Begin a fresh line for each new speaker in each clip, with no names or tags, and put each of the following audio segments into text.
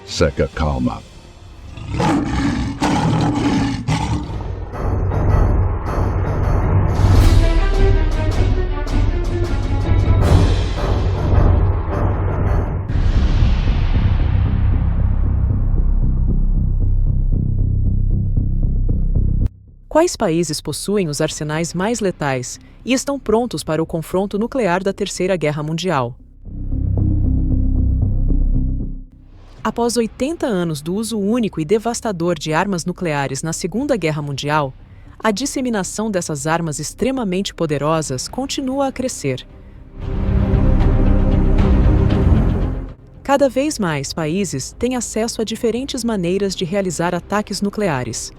Seca calma.
Quais países possuem os arsenais mais letais e estão prontos para o confronto nuclear da Terceira Guerra Mundial? Após 80 anos do uso único e devastador de armas nucleares na Segunda Guerra Mundial, a disseminação dessas armas extremamente poderosas continua a crescer. Cada vez mais países têm acesso a diferentes maneiras de realizar ataques nucleares.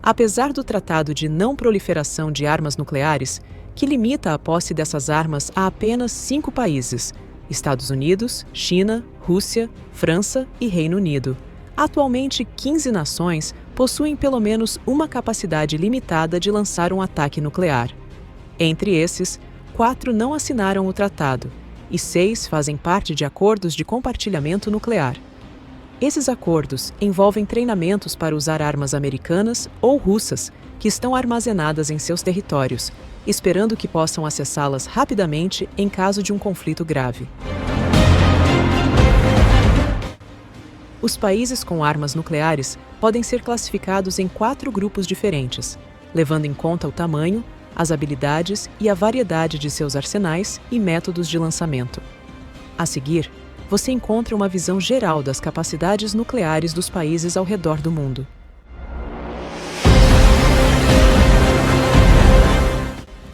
Apesar do Tratado de Não Proliferação de Armas Nucleares, que limita a posse dessas armas a apenas 5 países, Estados Unidos, China, Rússia, França e Reino Unido. Atualmente, 15 nações possuem pelo menos uma capacidade limitada de lançar um ataque nuclear. Entre esses, 4 não assinaram o tratado, e 6 fazem parte de acordos de compartilhamento nuclear. Esses acordos envolvem treinamentos para usar armas americanas ou russas que estão armazenadas em seus territórios, esperando que possam acessá-las rapidamente em caso de um conflito grave. Os países com armas nucleares podem ser classificados em 4 grupos diferentes, levando em conta o tamanho, as habilidades e a variedade de seus arsenais e métodos de lançamento. A seguir, você encontra uma visão geral das capacidades nucleares dos países ao redor do mundo.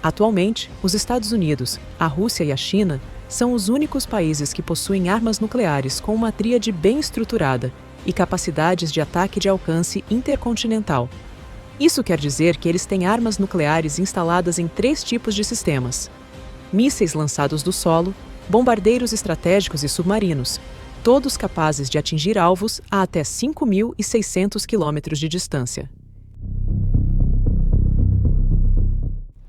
Atualmente, os Estados Unidos, a Rússia e a China são os únicos países que possuem armas nucleares com uma tríade bem estruturada e capacidades de ataque de alcance intercontinental. Isso quer dizer que eles têm armas nucleares instaladas em 3 tipos de sistemas: mísseis lançados do solo, bombardeiros estratégicos e submarinos, todos capazes de atingir alvos a até 5.600 quilômetros de distância.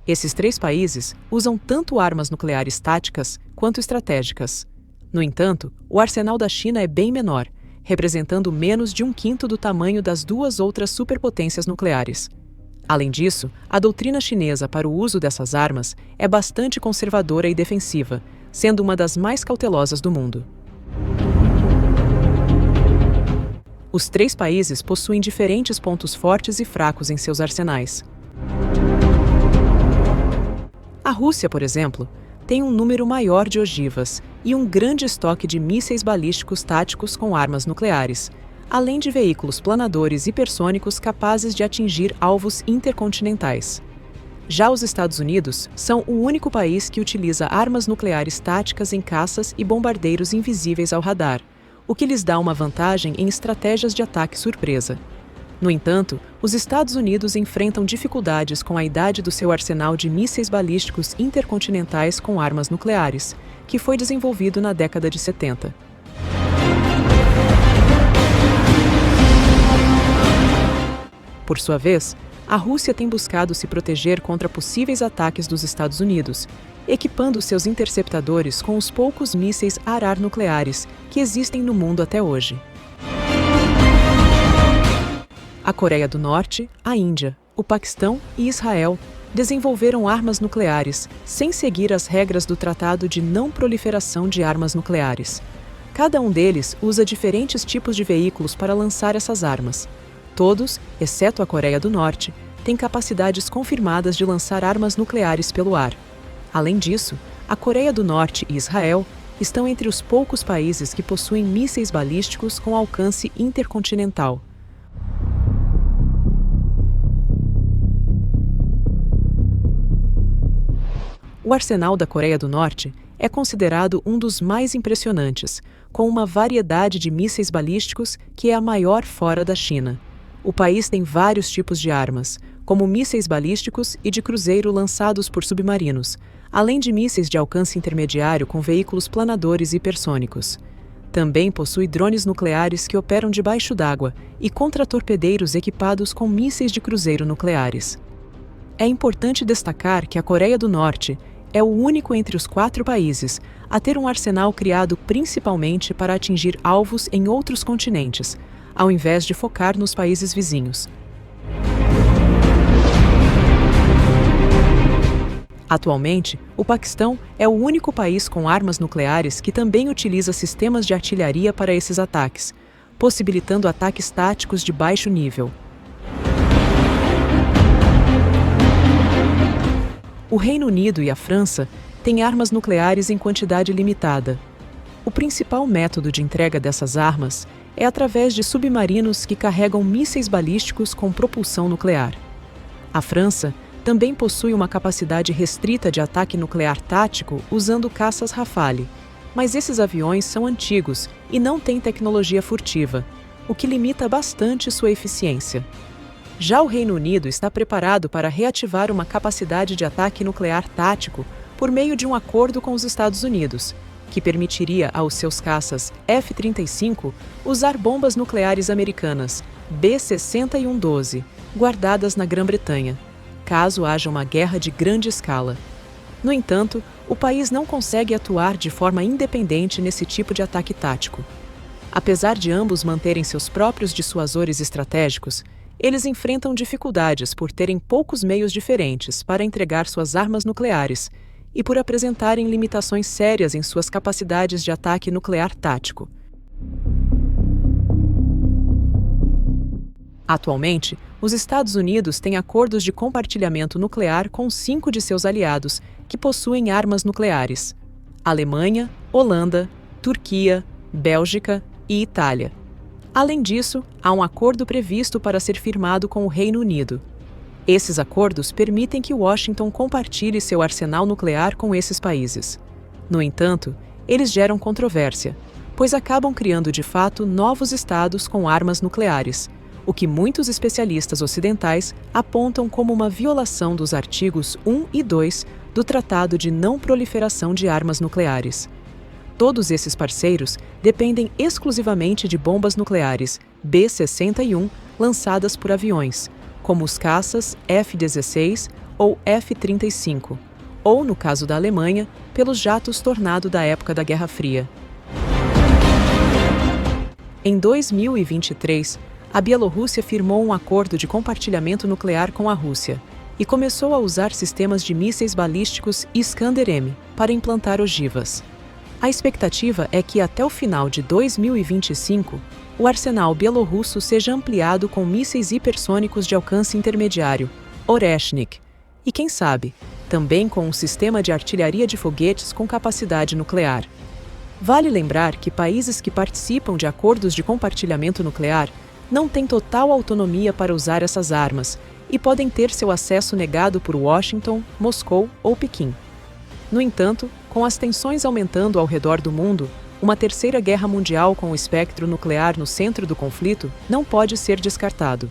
Esses 3 países usam tanto armas nucleares táticas quanto estratégicas. No entanto, o arsenal da China é bem menor, representando menos de 1/5 do tamanho das 2 outras superpotências nucleares. Além disso, a doutrina chinesa para o uso dessas armas é bastante conservadora e defensiva, sendo uma das mais cautelosas do mundo. Os 3 países possuem diferentes pontos fortes e fracos em seus arsenais. A Rússia, por exemplo, tem um número maior de ogivas e um grande estoque de mísseis balísticos táticos com armas nucleares, além de veículos planadores hipersônicos capazes de atingir alvos intercontinentais. Já os Estados Unidos são o único país que utiliza armas nucleares táticas em caças e bombardeiros invisíveis ao radar, o que lhes dá uma vantagem em estratégias de ataque surpresa. No entanto, os Estados Unidos enfrentam dificuldades com a idade do seu arsenal de mísseis balísticos intercontinentais com armas nucleares, que foi desenvolvido na década de 70. Por sua vez, a Rússia tem buscado se proteger contra possíveis ataques dos Estados Unidos, equipando seus interceptadores com os poucos mísseis ar-ar nucleares que existem no mundo até hoje. A Coreia do Norte, a Índia, o Paquistão e Israel desenvolveram armas nucleares sem seguir as regras do Tratado de Não Proliferação de Armas Nucleares. Cada um deles usa diferentes tipos de veículos para lançar essas armas. Todos, exceto a Coreia do Norte, têm capacidades confirmadas de lançar armas nucleares pelo ar. Além disso, a Coreia do Norte e Israel estão entre os poucos países que possuem mísseis balísticos com alcance intercontinental. O arsenal da Coreia do Norte é considerado um dos mais impressionantes, com uma variedade de mísseis balísticos que é a maior fora da China. O país tem vários tipos de armas, como mísseis balísticos e de cruzeiro lançados por submarinos, além de mísseis de alcance intermediário com veículos planadores hipersônicos. Também possui drones nucleares que operam debaixo d'água e contratorpedeiros equipados com mísseis de cruzeiro nucleares. É importante destacar que a Coreia do Norte é o único entre os 4 países a ter um arsenal criado principalmente para atingir alvos em outros continentes, ao invés de focar nos países vizinhos. Atualmente, o Paquistão é o único país com armas nucleares que também utiliza sistemas de artilharia para esses ataques, possibilitando ataques táticos de baixo nível. O Reino Unido e a França têm armas nucleares em quantidade limitada. O principal método de entrega dessas armas é através de submarinos que carregam mísseis balísticos com propulsão nuclear. A França também possui uma capacidade restrita de ataque nuclear tático usando caças Rafale, mas esses aviões são antigos e não têm tecnologia furtiva, o que limita bastante sua eficiência. Já o Reino Unido está preparado para reativar uma capacidade de ataque nuclear tático por meio de um acordo com os Estados Unidos, que permitiria aos seus caças F-35 usar bombas nucleares americanas B-6112, guardadas na Grã-Bretanha, caso haja uma guerra de grande escala. No entanto, o país não consegue atuar de forma independente nesse tipo de ataque tático. Apesar de ambos manterem seus próprios dissuasores estratégicos, eles enfrentam dificuldades por terem poucos meios diferentes para entregar suas armas nucleares e por apresentarem limitações sérias em suas capacidades de ataque nuclear tático. Atualmente, os Estados Unidos têm acordos de compartilhamento nuclear com 5 de seus aliados que possuem armas nucleares: Alemanha, Holanda, Turquia, Bélgica e Itália. Além disso, há um acordo previsto para ser firmado com o Reino Unido. Esses acordos permitem que Washington compartilhe seu arsenal nuclear com esses países. No entanto, eles geram controvérsia, pois acabam criando de fato novos estados com armas nucleares, o que muitos especialistas ocidentais apontam como uma violação dos artigos 1 e 2 do Tratado de Não Proliferação de Armas Nucleares. Todos esses parceiros dependem exclusivamente de bombas nucleares B-61 lançadas por aviões, como os caças F-16 ou F-35, ou, no caso da Alemanha, pelos jatos Tornado da época da Guerra Fria. Em 2023, a Bielorrússia firmou um acordo de compartilhamento nuclear com a Rússia e começou a usar sistemas de mísseis balísticos Iskander-M para implantar ogivas. A expectativa é que até o final de 2025, o arsenal bielorrusso seja ampliado com mísseis hipersônicos de alcance intermediário, Oreshnik, e quem sabe, também com um sistema de artilharia de foguetes com capacidade nuclear. Vale lembrar que países que participam de acordos de compartilhamento nuclear não têm total autonomia para usar essas armas e podem ter seu acesso negado por Washington, Moscou ou Pequim. No entanto, com as tensões aumentando ao redor do mundo, uma terceira guerra mundial com o espectro nuclear no centro do conflito não pode ser descartado.